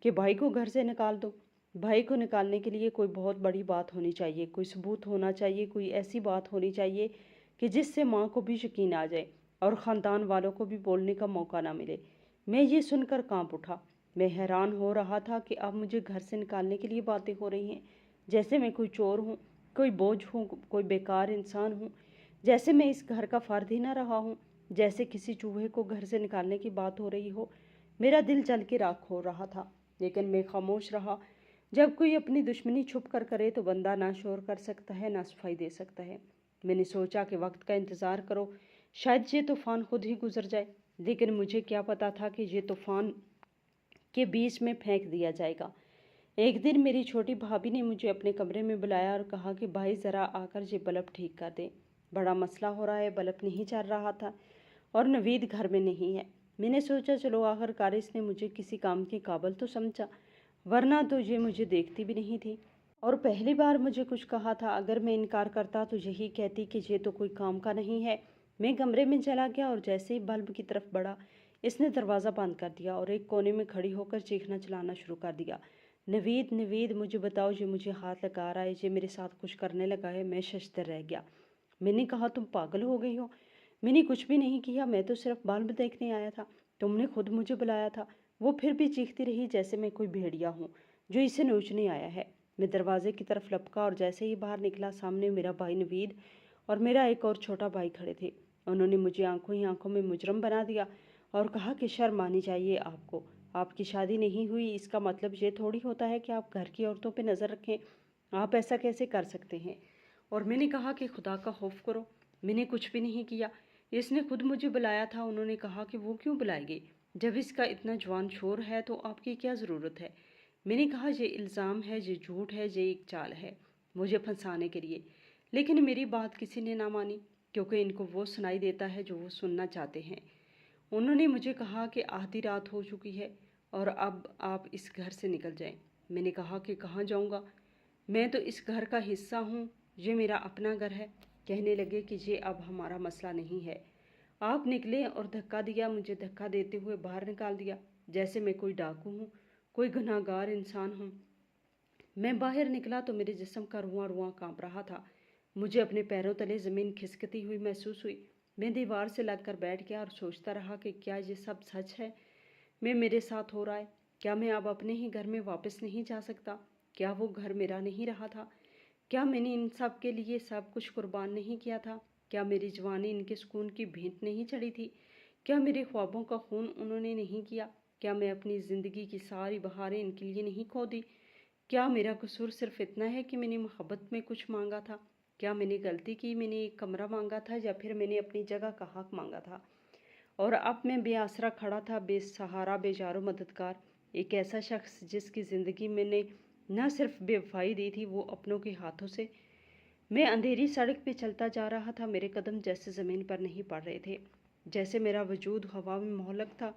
کہ بھائی کو گھر سے نکال دو۔ بھائی کو نکالنے کے لیے کوئی بہت بڑی بات ہونی چاہیے، کوئی ثبوت ہونا چاہیے، کوئی ایسی بات ہونی چاہیے کہ جس سے ماں کو بھی یقین آ جائے اور خاندان والوں کو بھی بولنے کا موقع نہ ملے۔ میں یہ سن کر کانپ اٹھا۔ میں حیران ہو رہا تھا کہ اب مجھے گھر سے نکالنے کے لیے باتیں ہو رہی ہیں، جیسے میں کوئی چور ہوں، کوئی بوجھ ہوں، کوئی بیکار انسان ہوں، جیسے میں اس گھر کا فرد ہی نہ رہا ہوں، جیسے کسی چوہے کو گھر سے نکالنے کی بات ہو رہی ہو۔ میرا دل جل کے راکھ ہو رہا تھا، لیکن میں خاموش رہا۔ جب کوئی اپنی دشمنی چھپ کر کرے تو بندہ نہ شور کر سکتا ہے، نہ صفائی دے سکتا ہے۔ میں نے سوچا کہ وقت کا انتظار کرو، شاید یہ طوفان خود ہی گزر جائے، لیکن مجھے کیا پتا تھا کہ یہ طوفان کے بیچ میں پھینک دیا جائے گا۔ ایک دن میری چھوٹی بھابھی نے مجھے اپنے کمرے میں بلایا اور کہا کہ بھائی ذرا آ کر یہ بلب ٹھیک کر دے، بڑا مسئلہ ہو رہا ہے۔ بلب نہیں چل رہا تھا اور نوید گھر میں نہیں ہے۔ میں نے سوچا چلو آخر کار اس نے مجھے کسی کام کے قابل تو سمجھا، ورنہ تو یہ مجھے دیکھتی بھی نہیں تھی اور پہلی بار مجھے کچھ کہا تھا۔ اگر میں انکار کرتا تو یہی کہتی کہ یہ تو کوئی کام کا نہیں ہے۔ میں کمرے میں چلا گیا اور جیسے ہی بلب کی طرف بڑھا، اس نے دروازہ بند کر دیا اور ایک کونے میں کھڑی ہو کر چیخنا چلانا شروع کر دیا۔ نوید نوید مجھے بتاؤ، یہ مجھے ہاتھ لگا رہا ہے، یہ میرے ساتھ کچھ کرنے لگا ہے۔ میں ششدر رہ گیا۔ میں نے کہا تم پاگل ہو گئی ہو، میں نے کچھ بھی نہیں کیا، میں تو صرف بلب دیکھنے آیا تھا، تم نے خود مجھے بلایا تھا۔ وہ پھر بھی چیختی رہی جیسے میں کوئی بھیڑیا ہوں جو اسے نوچنے آیا ہے۔ میں دروازے کی طرف لپکا اور جیسے ہی باہر نکلا، سامنے میرا بھائی نوید اور میرا ایک اور چھوٹا بھائی کھڑے تھے۔ انہوں نے مجھے آنکھوں ہی آنکھوں میں مجرم بنا دیا اور کہا کہ شرم آنی چاہیے آپ کو، آپ کی شادی نہیں ہوئی، اس کا مطلب یہ تھوڑی ہوتا ہے کہ آپ گھر کی عورتوں پہ نظر رکھیں، آپ ایسا کیسے کر سکتے ہیں؟ اور میں نے کہا کہ خدا کا خوف کرو، میں نے کچھ بھی نہیں کیا، اس نے خود مجھے بلایا تھا۔ انہوں نے کہا کہ وہ کیوں بلائے گی؟ جب اس کا اتنا جوان شور ہے تو آپ کی کیا ضرورت ہے؟ میں نے کہا یہ الزام ہے، یہ جھوٹ ہے، یہ ایک چال ہے مجھے پھنسانے کے لیے۔ لیکن میری بات کسی نے نہ مانی، کیونکہ ان کو وہ سنائی دیتا ہے جو وہ سننا چاہتے ہیں۔ انہوں نے مجھے کہا کہ آدھی رات ہو چکی ہے اور اب آپ اس گھر سے نکل جائیں۔ میں نے کہا کہ کہاں جاؤں گا؟ میں تو اس گھر کا حصہ ہوں، یہ میرا اپنا گھر ہے۔ کہنے لگے کہ یہ اب ہمارا مسئلہ نہیں ہے۔ آپ نکلے اور دھکا دیا، مجھے دھکا دیتے ہوئے باہر نکال دیا، جیسے میں کوئی ڈاکو ہوں، کوئی گناہ گار انسان ہوں۔ میں باہر نکلا تو میرے جسم کا رواں رواں کانپ رہا تھا، مجھے اپنے پیروں تلے زمین کھسکتی ہوئی محسوس ہوئی۔ میں دیوار سے لگ کر بیٹھ گیا اور سوچتا رہا کہ کیا یہ سب سچ ہے؟ میرے ساتھ ہو رہا ہے؟ کیا میں اب اپنے ہی گھر میں واپس نہیں جا سکتا؟ کیا وہ گھر میرا نہیں رہا تھا؟ کیا میں نے ان سب کے لیے سب کچھ قربان نہیں کیا تھا؟ کیا میری جوانی ان کے سکون کی بھینٹ نہیں چڑھی تھی؟ کیا میرے خوابوں کا خون انہوں نے نہیں کیا؟ کیا میں اپنی زندگی کی ساری بہاریں ان کے لیے نہیں کھو دی؟ کیا میرا قصور صرف اتنا ہے کہ میں نے محبت میں کچھ مانگا تھا؟ کیا میں نے غلطی کی، میں نے ایک کمرہ مانگا تھا، یا پھر میں نے اپنی جگہ کا حق مانگا تھا؟ اور اب میں بے آسرا کھڑا تھا، بے سہارا، بے جار و مددگار، ایک ایسا شخص جس کی زندگی میں نے نہ صرف بے وفائی دی تھی، وہ اپنوں کے ہاتھوں سے۔ میں اندھیری سڑک پہ چلتا جا رہا تھا، میرے قدم جیسے زمین پر نہیں پڑ رہے تھے، جیسے میرا وجود ہوا میں معلق تھا،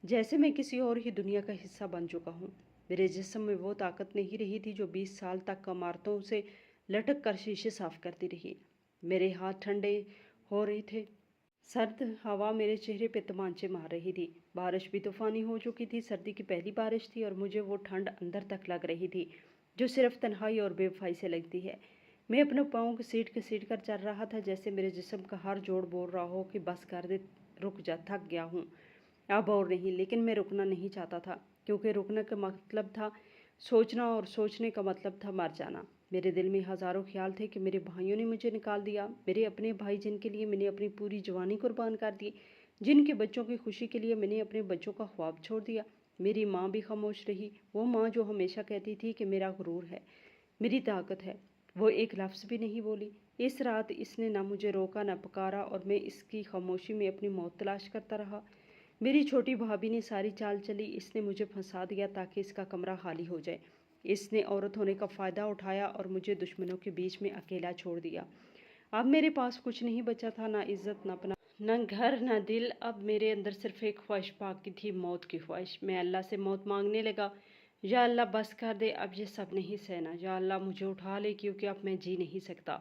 جیسے میں کسی اور ہی دنیا کا حصہ بن چکا ہوں۔ میرے جسم میں وہ طاقت نہیں رہی تھی جو 20 سال تک عمارتوں سے لٹک کر شیشے صاف کرتی رہی۔ میرے ہاتھ ٹھنڈے ہو رہے تھے، سرد ہوا میرے چہرے پہ تمانچے مار رہی تھی۔ بارش بھی طوفانی ہو چکی تھی، سردی کی پہلی بارش تھی اور مجھے وہ ٹھنڈ اندر تک لگ رہی تھی جو صرف تنہائی اور بے وفائی سے لگتی ہے۔ میں اپنے پاؤں کو سیٹ کر چل رہا تھا، جیسے میرے جسم کا ہر جوڑ بول رہا ہو کہ بس کر دے، رک جا، تھک گیا ہوں اب اور نہیں۔ لیکن میں رکنا نہیں چاہتا تھا، کیونکہ رکنے کا مطلب تھا سوچنا اور سوچنے کا مطلب تھا مر جانا۔ میرے دل میں ہزاروں خیال تھے کہ میرے بھائیوں نے مجھے نکال دیا، میرے اپنے بھائی جن کے لیے میں نے اپنی پوری جوانی قربان کر دی، جن کے بچوں کی خوشی کے لیے میں نے اپنے بچوں کا خواب چھوڑ دیا۔ میری ماں بھی خاموش رہی، وہ ماں جو ہمیشہ کہتی تھی کہ میرا غرور ہے، میری طاقت ہے، وہ ایک لفظ بھی نہیں بولی۔ اس رات اس نے نہ مجھے روکا نہ پکارا اور میں اس کی خاموشی میں اپنی موت تلاش کرتا رہا۔ میری چھوٹی بھابھی نے ساری چال چلی، اس نے مجھے پھنسا دیا تاکہ اس کا کمرہ خالی ہو جائے۔ اس نے عورت ہونے کا فائدہ اٹھایا اور مجھے دشمنوں کے بیچ میں اکیلا چھوڑ دیا۔ اب میرے پاس کچھ نہیں بچا تھا، نہ عزت، نہ پناہ، نہ گھر، نہ دل۔ اب میرے اندر صرف ایک خواہش باقی تھی، موت کی خواہش۔ میں اللہ سے موت مانگنے لگا، یا اللہ بس کر دے، اب یہ سب نہیں سہنا، یا اللہ مجھے اٹھا لے، کیونکہ اب میں جی نہیں سکتا،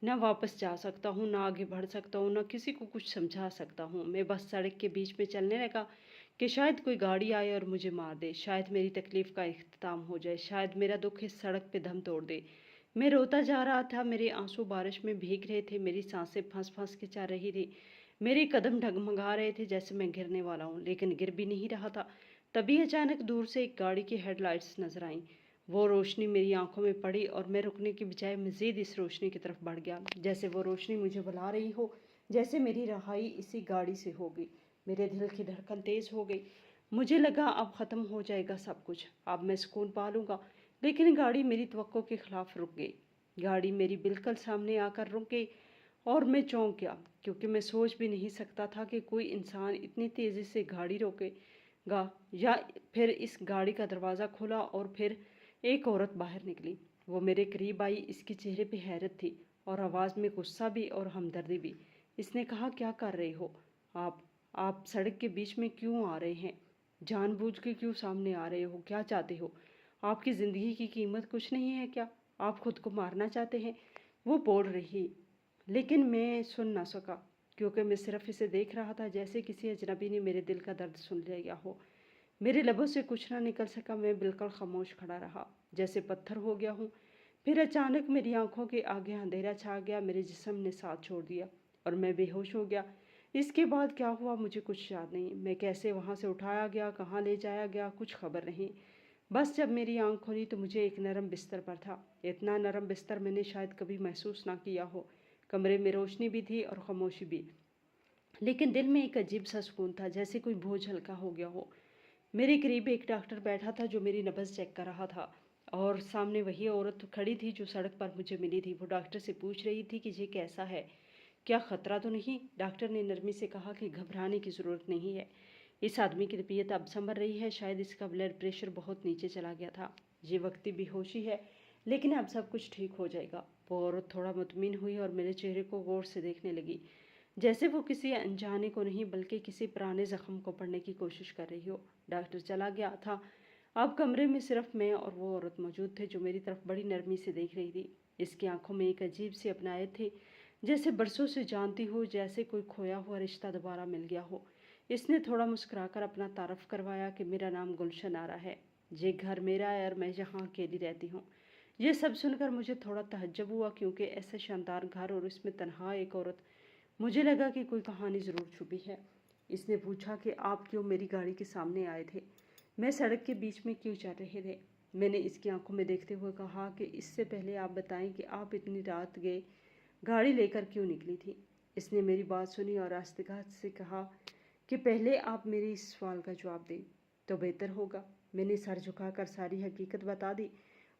نہ واپس جا سکتا ہوں، نہ آگے بڑھ سکتا ہوں، نہ کسی کو کچھ سمجھا سکتا ہوں۔ میں بس سڑک کے بیچ میں چلنے لگا، کہ شاید کوئی گاڑی آئے اور مجھے مار دے، شاید میری تکلیف کا اختتام ہو جائے، شاید میرا دکھ اس سڑک پہ دم توڑ دے۔ میں روتا جا رہا تھا، میرے آنسو بارش میں بھیگ رہے تھے، میری سانسیں پھنس پھنس کے چل رہی تھی، میرے قدم ڈگمگا رہے تھے جیسے میں گرنے والا ہوں، لیکن گر بھی نہیں رہا تھا۔ تبھی اچانک دور سے ایک گاڑی کی ہیڈ لائٹس نظر آئیں۔ وہ روشنی میری آنکھوں میں پڑی اور میں رکنے کی بجائے مزید اس روشنی کی طرف بڑھ گیا، جیسے وہ روشنی مجھے بلا رہی ہو، جیسے میری رہائی اسی گاڑی سے ہوگی۔ میرے دل کی دھڑکن تیز ہو گئی، مجھے لگا اب ختم ہو جائے گا سب کچھ، اب میں سکون پا لوں گا، لیکن گاڑی میری توقع کے خلاف رک گئی۔ گاڑی میری بالکل سامنے آ کر رک گئی اور میں چونک گیا، کیونکہ میں سوچ بھی نہیں سکتا تھا کہ کوئی انسان اتنی تیزی سے گاڑی روکے گا۔ یا پھر اس گاڑی کا دروازہ کھلا اور پھر ایک عورت باہر نکلی۔ وہ میرے قریب آئی، اس کے چہرے پہ حیرت تھی اور آواز میں غصہ بھی اور ہمدردی بھی۔ اس نے کہا، کیا کر رہے ہو آپ سڑک کے بیچ میں کیوں آ رہے ہیں؟ جان بوجھ کے کیوں سامنے آ رہے ہو؟ کیا چاہتے ہو؟ آپ کی زندگی کی قیمت کچھ نہیں ہے کیا؟ آپ خود کو مارنا چاہتے ہیں؟ وہ بول رہی، لیکن میں سن نہ سکا، کیونکہ میں صرف اسے دیکھ رہا تھا جیسے کسی اجنبی نے میرے دل کا درد سن لیا ہو۔ میرے لبوں سے کچھ نہ نکل سکا، میں بالکل خاموش کھڑا رہا، جیسے پتھر ہو گیا ہوں۔ پھر اچانک میری آنکھوں کے آگے اندھیرا چھا گیا، میرے جسم نے ساتھ چھوڑ دیا اور میں بے ہوش ہو گیا۔ اس کے بعد کیا ہوا مجھے کچھ یاد نہیں، میں کیسے وہاں سے اٹھایا گیا، کہاں لے جایا گیا، کچھ خبر نہیں۔ بس جب میری آنکھ کھلی تو مجھے ایک نرم بستر پر تھا، اتنا نرم بستر میں نے شاید کبھی محسوس نہ کیا ہو۔ کمرے میں روشنی بھی تھی اور خاموشی بھی، لیکن دل میں ایک عجیب سا سکون تھا، جیسے کوئی بوجھ ہلکا ہو گیا ہو۔ میرے قریب ایک ڈاکٹر بیٹھا تھا جو میری نبض چیک کر رہا تھا، اور سامنے وہی عورت کھڑی تھی جو سڑک پر مجھے ملی تھی۔ وہ ڈاکٹر سے پوچھ رہی تھی کہ یہ کیسا ہے، کیا خطرہ تو نہیں؟ ڈاکٹر نے نرمی سے کہا کہ گھبرانے کی ضرورت نہیں ہے، اس آدمی کی طبیعت اب سنبھل رہی ہے، شاید اس کا بلڈ پریشر بہت نیچے چلا گیا تھا، یہ وقتی بے ہوشی ہے، لیکن اب سب کچھ ٹھیک ہو جائے گا۔ وہ عورت تھوڑا مطمئن ہوئی اور میرے چہرے کو غور سے دیکھنے لگی، جیسے وہ کسی انجانے کو نہیں بلکہ کسی پرانے زخم کو پڑھنے کی کوشش کر رہی ہو۔ ڈاکٹر چلا گیا تھا، اب کمرے میں صرف میں اور وہ عورت موجود تھے جو میری طرف بڑی نرمی سے دیکھ رہی تھی۔ اس کی آنکھوں میں ایک عجیب سی اپنائیت تھی، جیسے برسوں سے جانتی ہو، جیسے کوئی کھویا ہوا رشتہ دوبارہ مل گیا ہو۔ اس نے تھوڑا مسکرا کر اپنا تعارف کروایا کہ میرا نام گلشن آرا ہے، یہ گھر میرا ہے اور میں یہاں اکیلی رہتی ہوں۔ یہ سب سن کر مجھے تھوڑا تعجب ہوا، کیونکہ ایسا شاندار گھر اور اس میں تنہا ایک عورت، مجھے لگا کہ کوئی کہانی ضرور چھپی ہے۔ اس نے پوچھا کہ آپ کیوں میری گاڑی کے سامنے آئے تھے، میں سڑک کے بیچ میں کیوں چل رہے تھے؟ میں نے اس کی آنکھوں میں دیکھتے ہوئے کہا کہ اس سے پہلے آپ بتائیں کہ آپ اتنی رات گئے گاڑی لے کر کیوں نکلی تھی؟ اس نے میری بات سنی اور آہستگی سے کہا کہ پہلے آپ میرے اس سوال کا جواب دیں تو بہتر ہوگا۔ میں نے سر جھکا کر ساری حقیقت بتا دی،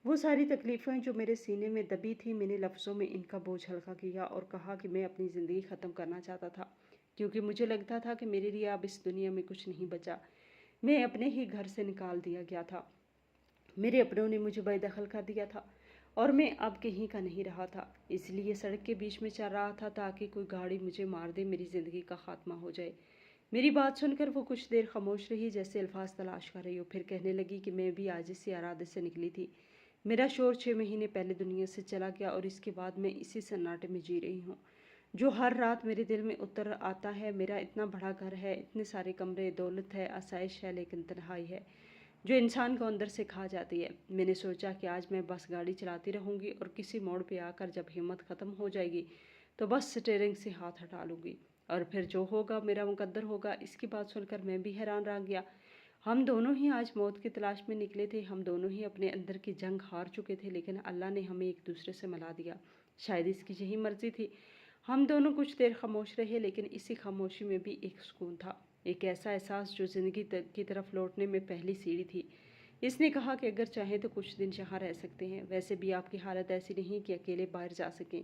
وہ ساری تکلیفیں جو میرے سینے میں دبی تھی۔ میں نے لفظوں میں ان کا بوجھ ہلکا کیا اور کہا کہ میں اپنی زندگی ختم کرنا چاہتا تھا، کیونکہ مجھے لگتا تھا کہ میرے لیے اب اس دنیا میں کچھ نہیں بچا۔ میں اپنے ہی گھر سے نکال دیا گیا تھا، میرے اپنوں نے مجھے بے دخل کر دیا تھا اور میں اب کہیں کا نہیں رہا تھا، اس لیے سڑک کے بیچ میں چل رہا تھا تاکہ کوئی گاڑی مجھے مار دے، میری زندگی کا خاتمہ ہو جائے۔ میری بات سن کر وہ کچھ دیر خاموش رہی، جیسے الفاظ تلاش کر رہی ہو، پھر کہنے لگی کہ میں بھی آج اسی ارادے سے نکلی تھی۔ میرا شوہر 6 مہینے پہلے دنیا سے چلا گیا اور اس کے بعد میں اسی سناٹے میں جی رہی ہوں جو ہر رات میرے دل میں اتر آتا ہے۔ میرا اتنا بڑا گھر ہے، اتنے سارے کمرے، دولت ہے، آسائش ہے، لیکن تنہائی ہے جو انسان کو اندر سے کھا جاتی ہے۔ میں نے سوچا کہ آج میں بس گاڑی چلاتی رہوں گی اور کسی موڑ پہ آ کر جب ہمت ختم ہو جائے گی تو بس سٹیئرنگ سے ہاتھ ہٹا لوں گی اور پھر جو ہوگا میرا مقدر ہوگا۔ اس کی بات سن کر میں بھی حیران رہ گیا۔ ہم دونوں ہی آج موت کی تلاش میں نکلے تھے، ہم دونوں ہی اپنے اندر کی جنگ ہار چکے تھے، لیکن اللہ نے ہمیں ایک دوسرے سے ملا دیا، شاید اس کی یہی مرضی تھی۔ ہم دونوں کچھ دیر خاموش رہے، لیکن اسی خاموشی میں بھی ایک سکون تھا، ایک ایسا احساس جو زندگی کی طرف لوٹنے میں پہلی سیڑھی تھی۔ اس نے کہا کہ اگر چاہیں تو کچھ دن یہاں رہ سکتے ہیں، ویسے بھی آپ کی حالت ایسی نہیں کہ اکیلے باہر جا سکیں،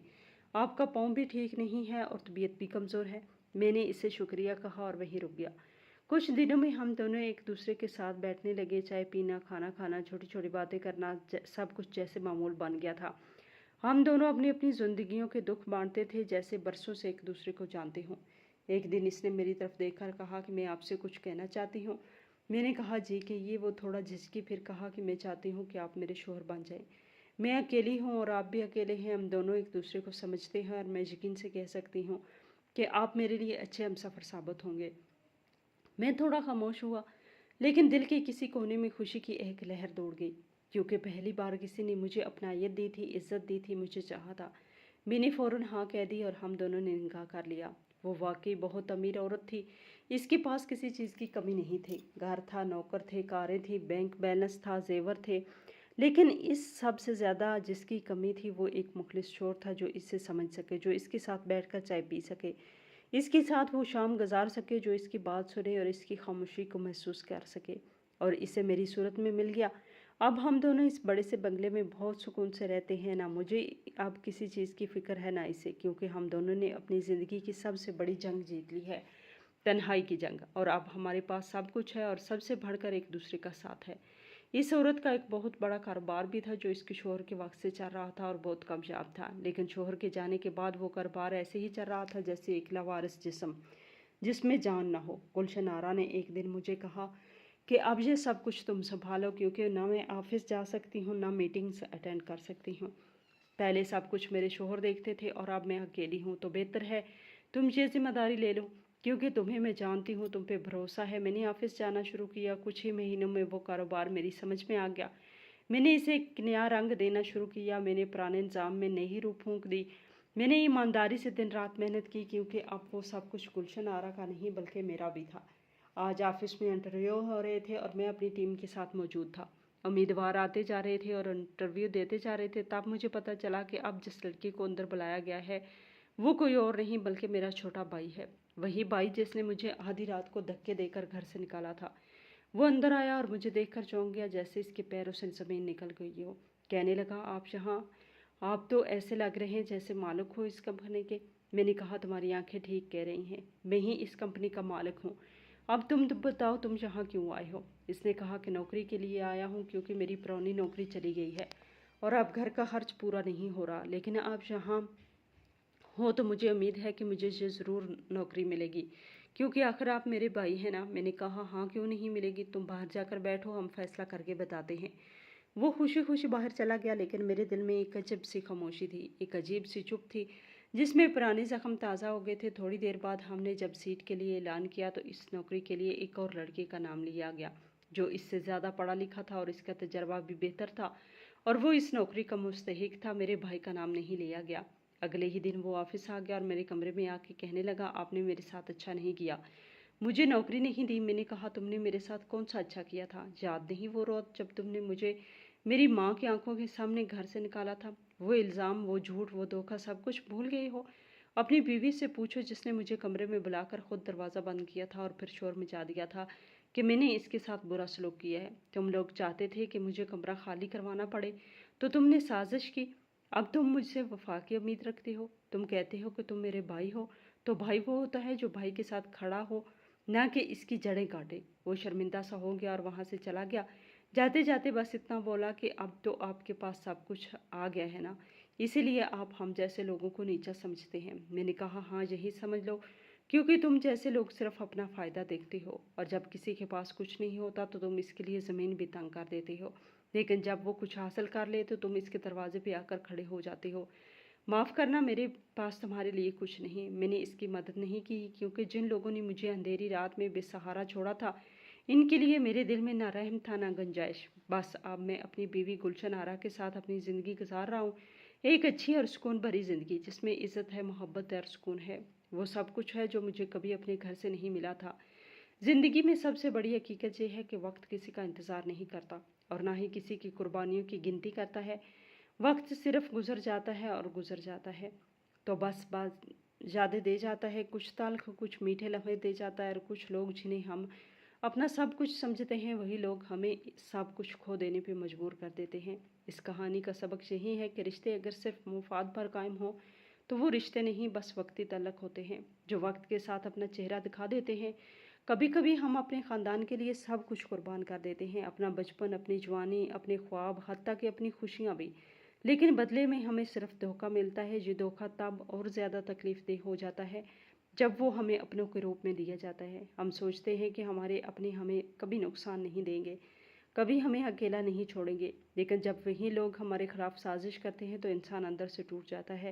آپ کا پاؤں بھی ٹھیک نہیں ہے اور طبیعت بھی کمزور ہے۔ میں نے اسے شکریہ کہا اور وہیں رک گیا۔ کچھ دنوں میں ہم دونوں ایک دوسرے کے ساتھ بیٹھنے لگے، چائے پینا، کھانا کھانا، چھوٹی چھوٹی باتیں کرنا، سب کچھ جیسے معمول بن گیا تھا۔ ہم دونوں اپنی اپنی زندگیوں کے دکھ بانٹتے تھے، جیسے برسوں سے ایک دوسرے کو جانتے ہوں۔ ایک دن اس نے میری طرف دیکھ کر کہا کہ میں آپ سے کچھ کہنا چاہتی ہوں۔ میں نے کہا جی کہ یہ، وہ تھوڑا جھجکی، پھر کہا کہ میں چاہتی ہوں کہ آپ میرے شوہر بن جائیں۔ میں اکیلی ہوں اور آپ بھی اکیلے ہیں، ہم دونوں ایک دوسرے کو سمجھتے ہیں اور میں یقین سے کہہ سکتی ہوں کہ آپ میرے لیے اچھے ہمسفر ثابت ہوں گے۔ میں تھوڑا خاموش ہوا، لیکن دل کے کسی کونے میں خوشی کی ایک لہر دوڑ گئی، کیونکہ پہلی بار کسی نے مجھے اپنائیت دی تھی، عزت دی تھی، مجھے چاہا تھا۔ میں نے فوراً ہاں کہہ دی اور ہم دونوں نے نکاح کر لیا۔ وہ واقعی بہت امیر عورت تھی، اس کے پاس کسی چیز کی کمی نہیں تھی۔ گھر تھا، نوکر تھے، کاریں تھیں، بینک بیلنس تھا، زیور تھے، لیکن اس سب سے زیادہ جس کی کمی تھی وہ ایک مخلص شوہر تھا، جو اس سے سمجھ سکے، جو اس کے ساتھ بیٹھ کر چائے پی سکے، اس کے ساتھ وہ شام گزار سکے، جو اس کی بات سنے اور اس کی خاموشی کو محسوس کر سکے، اور اسے میری صورت میں مل گیا۔ اب ہم دونوں اس بڑے سے بنگلے میں بہت سکون سے رہتے ہیں، نہ مجھے اب کسی چیز کی فکر ہے نہ اسے، کیونکہ ہم دونوں نے اپنی زندگی کی سب سے بڑی جنگ جیت لی ہے، تنہائی کی جنگ، اور اب ہمارے پاس سب کچھ ہے اور سب سے بڑھ کر ایک دوسرے کا ساتھ ہے۔ اس عورت کا ایک بہت بڑا کاروبار بھی تھا جو اس کے شوہر کے وقت سے چل رہا تھا اور بہت کامیاب تھا، لیکن شوہر کے جانے کے بعد وہ کاروبار ایسے ہی چل رہا تھا جیسے ایک لاوارث جسم جس میں جان نہ ہو۔ گلشن آرا نے ایک دن مجھے کہا کہ اب یہ سب کچھ تم سنبھالو، کیونکہ نہ میں آفس جا سکتی ہوں، نہ میٹنگز اٹینڈ کر سکتی ہوں۔ پہلے سب کچھ میرے شوہر دیکھتے تھے اور اب میں اکیلی ہوں، تو بہتر ہے تم یہ ذمہ داری لے لو، کیونکہ تمہیں میں جانتی ہوں، تم پہ بھروسہ ہے۔ میں نے آفس جانا شروع کیا، کچھ ہی مہینوں میں وہ کاروبار میری سمجھ میں آ گیا۔ میں نے اسے ایک نیا رنگ دینا شروع کیا، میں نے پرانے نظام میں نئی روح پھونک دی، میں نے ایمانداری سے دن رات محنت کی، کیونکہ اب وہ سب کچھ گلشن آرا کا نہیں بلکہ میرا بھی تھا۔ آج آفس میں انٹرویو ہو رہے تھے اور میں اپنی ٹیم کے ساتھ موجود تھا۔ امیدوار آتے جا رہے تھے اور انٹرویو دیتے جا رہے تھے، تب مجھے پتہ چلا کہ اب جس لڑکی کو اندر بلایا گیا ہے وہ کوئی اور نہیں بلکہ میرا چھوٹا بھائی ہے، وہی بھائی جس نے مجھے آدھی رات کو دھکے دے کر گھر سے نکالا تھا۔ وہ اندر آیا اور مجھے دیکھ کر چونک گیا، جیسے اس کے پیروں سے زمین نکل گئی ہو۔ کہنے لگا، آپ یہاں؟ آپ تو ایسے لگ رہے ہیں جیسے مالک ہو اس کمپنی کے۔ میں نے کہا، تمہاری آنکھیں ٹھیک کہہ رہی ہیں، میں ہی اس کمپنی کا مالک ہوں۔ اب تم بتاؤ، تم یہاں کیوں آئے ہو؟ اس نے کہا کہ نوکری کے لیے آیا ہوں، کیونکہ میری پرانی نوکری چلی گئی ہے اور اب گھر کا خرچ پورا نہیں ہو رہا، لیکن آپ یہاں ہو تو مجھے امید ہے کہ مجھے یہ ضرور نوکری ملے گی، کیونکہ آخر آپ میرے بھائی ہیں نا۔ میں نے کہا، ہاں کیوں نہیں ملے گی، تم باہر جا کر بیٹھو، ہم فیصلہ کر کے بتاتے ہیں۔ وہ خوشی خوشی باہر چلا گیا، لیکن میرے دل میں ایک عجب سی خاموشی تھی، ایک عجیب سی چپ تھی جس میں پرانے زخم تازہ ہو گئے تھے۔ تھوڑی دیر بعد ہم نے جب سیٹ کے لیے اعلان کیا تو اس نوکری کے لیے ایک اور لڑکے کا نام لیا گیا جو اس سے زیادہ پڑھا لکھا تھا اور اس کا تجربہ بھی بہتر تھا، اور وہ اس نوکری کا مستحق تھا۔ میرے بھائی کا نام نہیں لیا گیا۔ اگلے ہی دن وہ آفس آ گیا اور میرے کمرے میں آ کے کہنے لگا، آپ نے میرے ساتھ اچھا نہیں کیا، مجھے نوکری نہیں دی۔ میں نے کہا، تم نے میرے ساتھ کون سا اچھا کیا تھا؟ یاد نہیں وہ رات جب تم نے مجھے میری ماں کی آنکھوں کے سامنے گھر سے نکالا تھا؟ وہ الزام، وہ جھوٹ، وہ دھوکہ، سب کچھ بھول گئے ہو؟ اپنی بیوی سے پوچھو جس نے مجھے کمرے میں بلا کر خود دروازہ بند کیا تھا اور پھر شور مچا دیا تھا کہ میں نے اس کے ساتھ برا سلوک کیا ہے۔ تم لوگ چاہتے تھے کہ مجھے کمرہ خالی کروانا پڑے، تو تم نے سازش کی۔ اب تم مجھ سے وفا کی امید رکھتے ہو، تم کہتے ہو کہ تم میرے بھائی ہو، تو بھائی وہ ہوتا ہے جو بھائی کے ساتھ کھڑا ہو، نہ کہ اس کی جڑیں کاٹے۔ وہ شرمندہ سا ہو گیا اور وہاں سے چلا گیا۔ جاتے جاتے بس اتنا بولا کہ اب تو آپ کے پاس سب کچھ آ گیا ہے نا، اسی لیے آپ ہم جیسے لوگوں کو نیچا سمجھتے ہیں۔ میں نے کہا، ہاں یہی سمجھ لو، کیونکہ تم جیسے لوگ صرف اپنا فائدہ دیکھتے ہو، اور جب کسی کے پاس کچھ نہیں ہوتا تو تم اس کے لیے زمین بھی تنگ کر دیتے ہو، لیکن جب وہ کچھ حاصل کر لے تو تم اس کے دروازے پہ آ کر کھڑے ہو جاتے ہو۔ معاف کرنا، میرے پاس تمہارے لیے کچھ نہیں۔ میں نے اس کی مدد نہیں کی، کیونکہ جن لوگوں نے مجھے اندھیری رات میں بے سہارا چھوڑا تھا، ان کے لیے میرے دل میں نہ رحم تھا نہ گنجائش۔ بس اب میں اپنی بیوی گلشن آرا کے ساتھ اپنی زندگی گزار رہا ہوں، ایک اچھی اور سکون بھری زندگی جس میں عزت ہے، محبت ہے اور سکون ہے۔ وہ سب کچھ ہے جو مجھے کبھی اپنے گھر سے نہیں ملا تھا۔ زندگی میں سب سے بڑی حقیقت یہ ہے کہ وقت کسی کا انتظار نہیں کرتا اور نہ ہی کسی کی قربانیوں کی گنتی کرتا ہے۔ وقت صرف گزر جاتا ہے اور گزر جاتا ہے تو بس یادیں دے جاتا ہے، کچھ تلخ، کچھ میٹھے لمحے دے جاتا ہے، اور کچھ لوگ جنہیں ہم اپنا سب کچھ سمجھتے ہیں وہی لوگ ہمیں سب کچھ کھو دینے پہ مجبور کر دیتے ہیں۔ اس کہانی کا سبق یہی ہے کہ رشتے اگر صرف مفاد پر قائم ہوں تو وہ رشتے نہیں، بس وقتی تعلق ہوتے ہیں جو وقت کے ساتھ اپنا چہرہ دکھا دیتے ہیں۔ کبھی کبھی ہم اپنے خاندان کے لیے سب کچھ قربان کر دیتے ہیں، اپنا بچپن، اپنی جوانی، اپنے خواب، حتیٰ کہ اپنی خوشیاں بھی، لیکن بدلے میں ہمیں صرف دھوکہ ملتا ہے۔ یہ دھوکہ تب اور زیادہ تکلیف دہ ہو جاتا ہے جب وہ ہمیں اپنوں کے روپ میں دیا جاتا ہے۔ ہم سوچتے ہیں کہ ہمارے اپنے ہمیں کبھی نقصان نہیں دیں گے، کبھی ہمیں اکیلا نہیں چھوڑیں گے، لیکن جب وہی لوگ ہمارے خلاف سازش کرتے ہیں تو انسان اندر سے ٹوٹ جاتا ہے۔